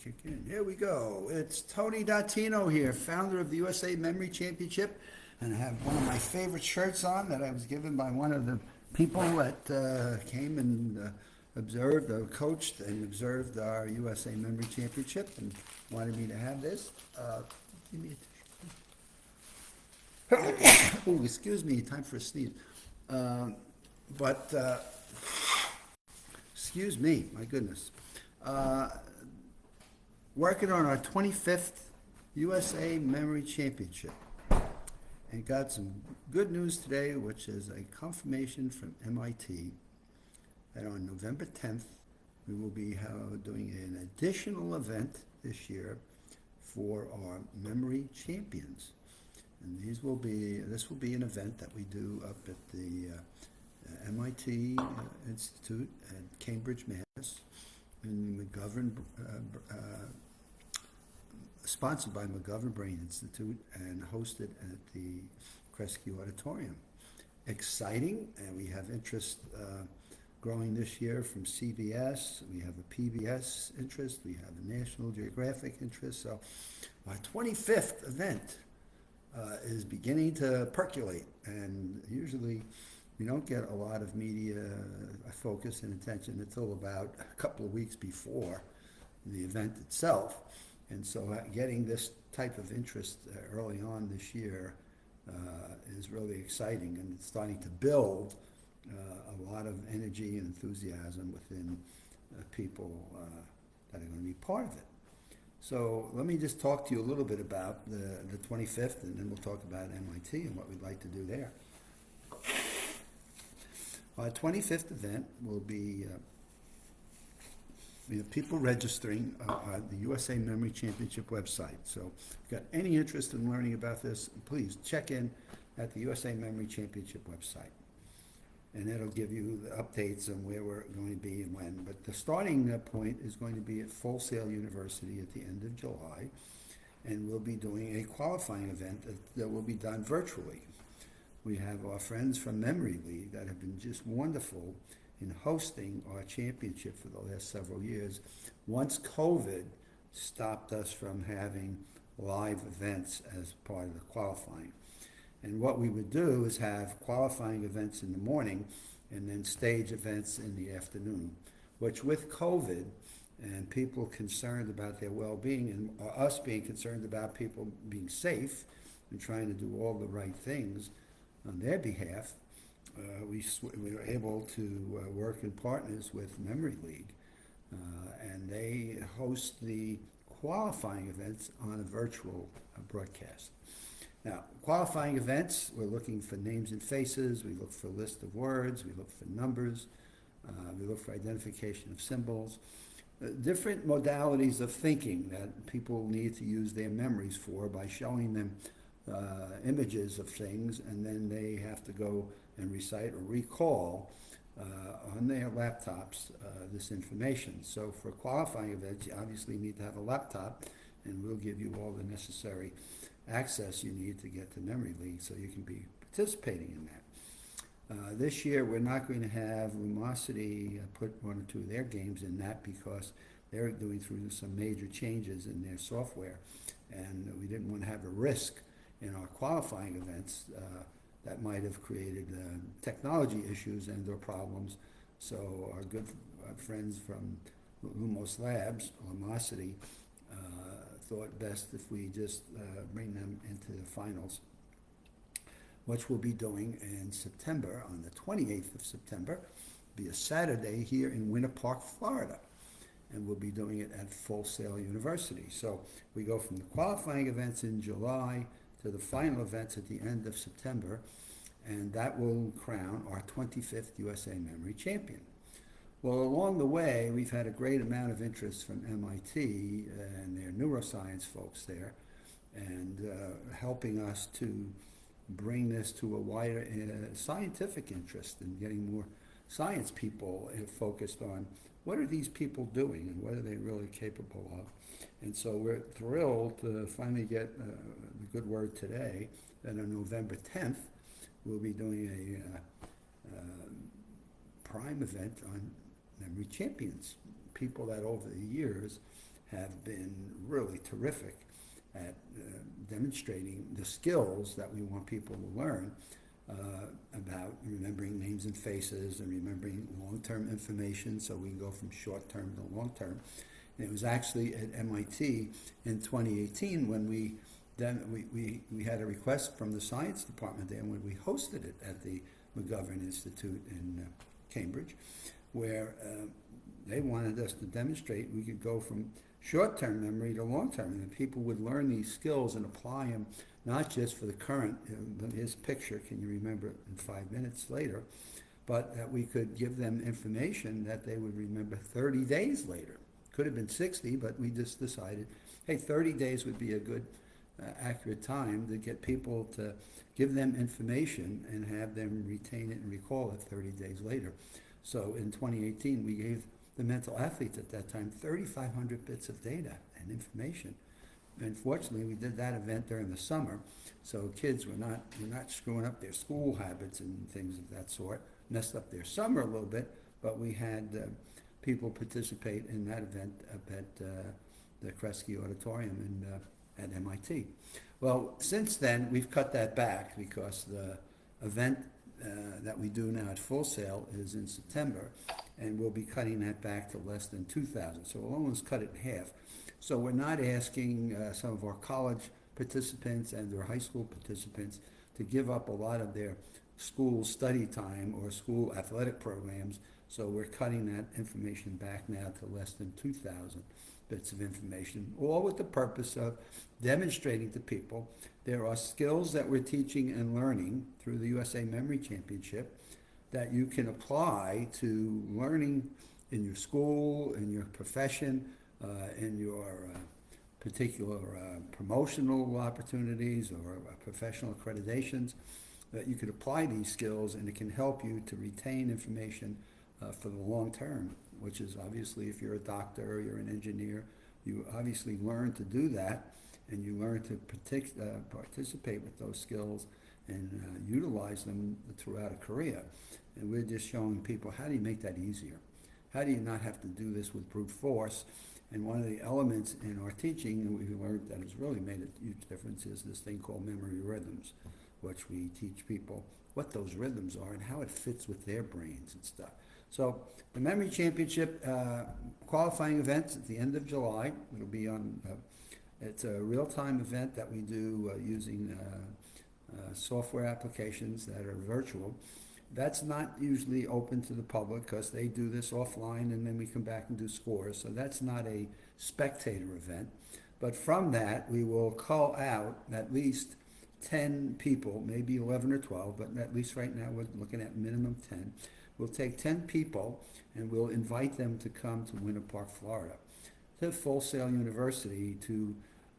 kick in. Here we go. It's Tony Dottino here, founder of the USA Memory Championship, and I have one of my favorite shirts on that I was given by one of the people that came and observed, coached, and observed our USA Memory Championship, and wanted me to have this. Give me a oh, excuse me, time for a sneeze. But excuse me, my goodness. Working on our 25th USA Memory Championship. And got some good news today, which is a confirmation from MIT that on November 10th, we will be doing an additional event this year for our memory champions. And this will be an event that we do up at the MIT Institute at Cambridge, Mass. And McGovern, sponsored by McGovern Brain Institute and hosted at the Kresge Auditorium. Exciting, and we have interest growing this year from CBS. We have a PBS interest. We have a National Geographic interest. So our 25th event is beginning to percolate, and usually we don't get a lot of media focus and attention until about a couple of weeks before the event itself. And so getting this type of interest early on this year is really exciting, and it's starting to build a lot of energy and enthusiasm within people that are going to be part of it. So let me just talk to you a little bit about the 25th, and then we'll talk about MIT and what we'd like to do there. Our 25th event will be, we have people registering on the USA Memory Championship website. So if you've got any interest in learning about this, please check in at the USA Memory Championship website. And it'll give you the updates on where we're going to be and when. But the starting point is going to be at Full Sail University at the end of July. And we'll be doing a qualifying event that will be done virtually. We have our friends from Memory League that have been just wonderful in hosting our championship for the last several years. Once COVID stopped us from having live events as part of the qualifying. And what we would do is have qualifying events in the morning and then stage events in the afternoon, which with COVID and people concerned about their well-being and us being concerned about people being safe and trying to do all the right things on their behalf, we were able to work in partners with Memory League, and they host the qualifying events on a virtual broadcast. Now, qualifying events, we're looking for names and faces, we look for a list of words, we look for numbers, we look for identification of symbols, different modalities of thinking that people need to use their memories for by showing them images of things, and then they have to go and recite or recall on their laptops this information. So for qualifying events, you obviously need to have a laptop, and we'll give you all the necessary access you need to get to Memory League so you can be participating in that. This year we're not going to have Lumosity put one or two of their games in that because they're going through some major changes in their software, and we didn't want to have a risk in our qualifying events that might have created technology issues and or problems. So our good friends from Lumos Labs, Lumosity, thought best if we just bring them into the finals, which we'll be doing in September, on the 28th of September. It'll be a Saturday here in Winter Park, Florida, and we'll be doing it at Full Sail University. So we go from the qualifying events in July to the final events at the end of September, and that will crown our 25th USA Memory Champion. Well, along the way, we've had a great amount of interest from MIT and their neuroscience folks there, and helping us to bring this to a wider scientific interest and getting more science people focused on what are these people doing and what are they really capable of. And so we're thrilled to finally get the good word today that on November 10th, we'll be doing a prime event on Memory Champions, people that over the years have been really terrific at demonstrating the skills that we want people to learn about remembering names and faces and remembering long-term information, so we can go from short-term to long-term. And it was actually at MIT in 2018 when we had a request from the science department there when we hosted it at the McGovern Institute in Cambridge, where they wanted us to demonstrate we could go from short-term memory to long-term, and people would learn these skills and apply them not just for the current, his picture, can you remember it in 5 minutes later, but that we could give them information that they would remember 30 days later. Could have been 60, but we just decided, hey, 30 days would be a good, accurate time to get people to give them information and have them retain it and recall it 30 days later. So in 2018, we gave the mental athletes at that time 3,500 bits of data and information. Unfortunately, we did that event during the summer, so kids were not screwing up their school habits and things of that sort, messed up their summer a little bit, but we had people participate in that event up at the Kresge Auditorium at MIT. Well, since then, we've cut that back because the event that we do now at Full Sail is in September, and we'll be cutting that back to less than 2,000. So we'll almost cut it in half. So we're not asking some of our college participants and their high school participants to give up a lot of their school study time or school athletic programs. So we're cutting that information back now to less than 2,000 bits of information, all with the purpose of demonstrating to people there are skills that we're teaching and learning through the USA Memory Championship that you can apply to learning in your school, in your profession, in your particular promotional opportunities or professional accreditations, that you could apply these skills and it can help you to retain information for the long term, which is obviously if you're a doctor or you're an engineer, you obviously learn to do that and you learn to participate with those skills and utilize them throughout a career. And we're just showing people, how do you make that easier? How do you not have to do this with brute force? And one of the elements in our teaching that we learned that has really made a huge difference is this thing called memory rhythms, which we teach people what those rhythms are and how it fits with their brains and stuff. So the Memory Championship qualifying events at the end of July. It'll be on, it's a real-time event that we do using software applications that are virtual. That's not usually open to the public because they do this offline and then we come back and do scores. So that's not a spectator event. But from that, we will call out at least 10 people, maybe 11 or 12, but at least right now we're looking at minimum 10. We'll take 10 people and we'll invite them to come to Winter Park, Florida, to Full Sail University to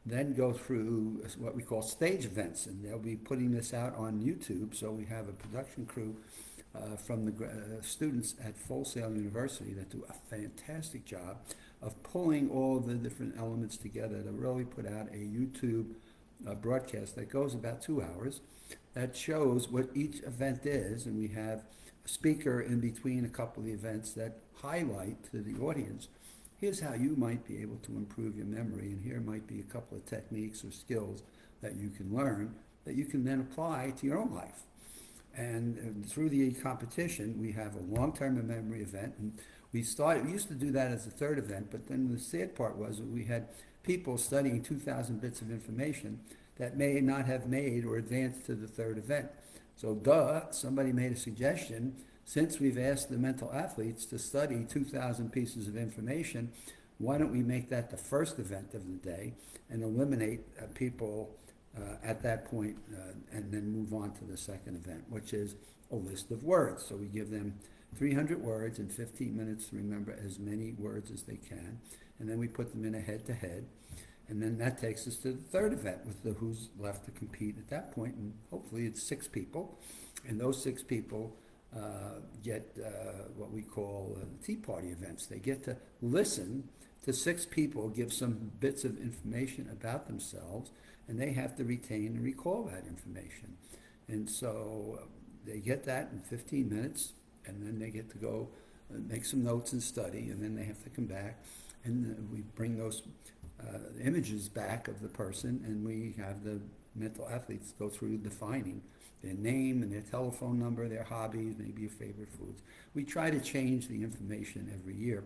then go through what we call stage events, and they'll be putting this out on YouTube. So we have a production crew from the students at Full Sail University that do a fantastic job of pulling all the different elements together to really put out a YouTube broadcast that goes about 2 hours that shows what each event is, and we have a speaker in between a couple of the events that highlight to the audience, here's how you might be able to improve your memory, and here might be a couple of techniques or skills that you can learn that you can then apply to your own life. And through the competition, we have a long-term memory event, and we used to do that as a third event, but then the sad part was that we had people studying 2,000 bits of information that may not have made or advanced to the third event. So somebody made a suggestion, since we've asked the mental athletes to study 2,000 pieces of information, why don't we make that the first event of the day and eliminate people at that point and then move on to the second event, which is a list of words. So we give them 300 words in 15 minutes to remember as many words as they can, and then we put them in a head-to-head, and then that takes us to the third event with the who's left to compete at that point, and hopefully it's 6 people, and those 6 people get what we call tea party events. They get to listen to 6 people give some bits of information about themselves, and they have to retain and recall that information. And so they get that in 15 minutes, and then they get to go make some notes and study, and then they have to come back and we bring those images back of the person, and we have the mental athletes go through defining their name and their telephone number, their hobbies, maybe your favorite foods. We try to change the information every year.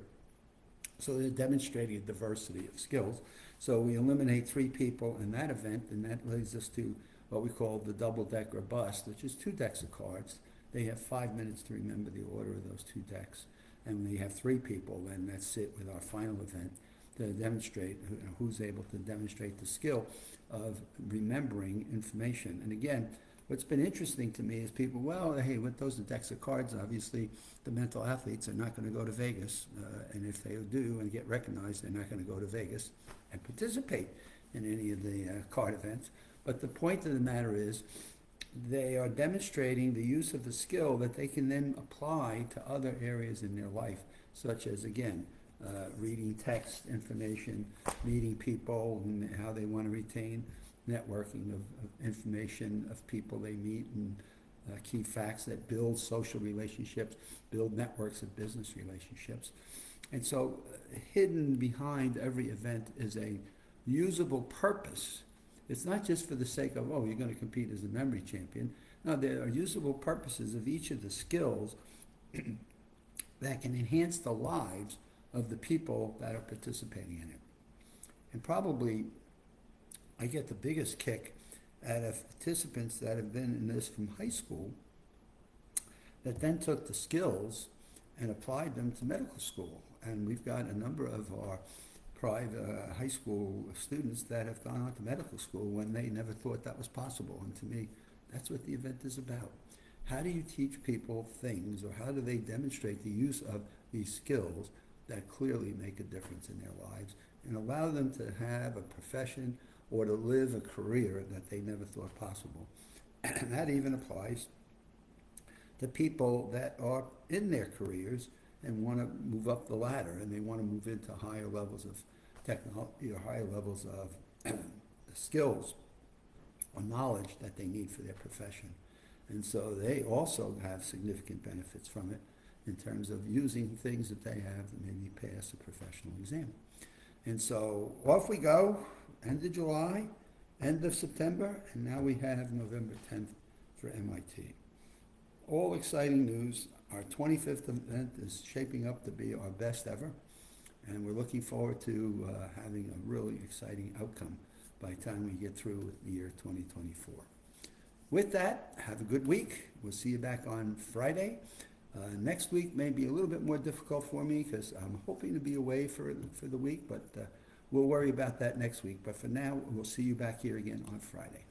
So they're demonstrating a diversity of skills. So we eliminate 3 people in that event, and that leads us to what we call the double-decker bust, which is 2 decks of cards. They have 5 minutes to remember the order of those 2 decks. And we have 3 people, and that's it with our final event, to demonstrate who's able to demonstrate the skill of remembering information. And again, what's been interesting to me is people, well, hey, with those decks of cards, obviously the mental athletes are not going to go to Vegas. And if they do and get recognized, they're not going to go to Vegas and participate in any of the card events. But the point of the matter is they are demonstrating the use of a skill that they can then apply to other areas in their life, such as, again, reading text information, meeting people, and how they want to retain networking of information of people they meet, and key facts that build social relationships, build networks of business relationships. And so hidden behind every event is a usable purpose. It's not just for the sake of, oh, you're going to compete as a memory champion. No, there are usable purposes of each of the skills that can enhance the lives of the people that are participating in it. And probably I get the biggest kick out of participants that have been in this from high school that then took the skills and applied them to medical school. And we've got a number of our private high school students that have gone on to medical school when they never thought that was possible. And to me, that's what the event is about. How do you teach people things, or how do they demonstrate the use of these skills that clearly make a difference in their lives and allow them to have a profession or to live a career that they never thought possible? And that even applies to people that are in their careers and want to move up the ladder, and they want to move into higher levels of technology or higher levels of skills or knowledge that they need for their profession. And so they also have significant benefits from it in terms of using things that they have to maybe pass a professional exam. And so off we go, end of July, end of September, and now we have November 10th for MIT. All exciting news. Our 25th event is shaping up to be our best ever, and we're looking forward to having a really exciting outcome by the time we get through the year 2024. With that, have a good week. We'll see you back on Friday. Next week may be a little bit more difficult for me because I'm hoping to be away for the week, but we'll worry about that next week. But for now, we'll see you back here again on Friday.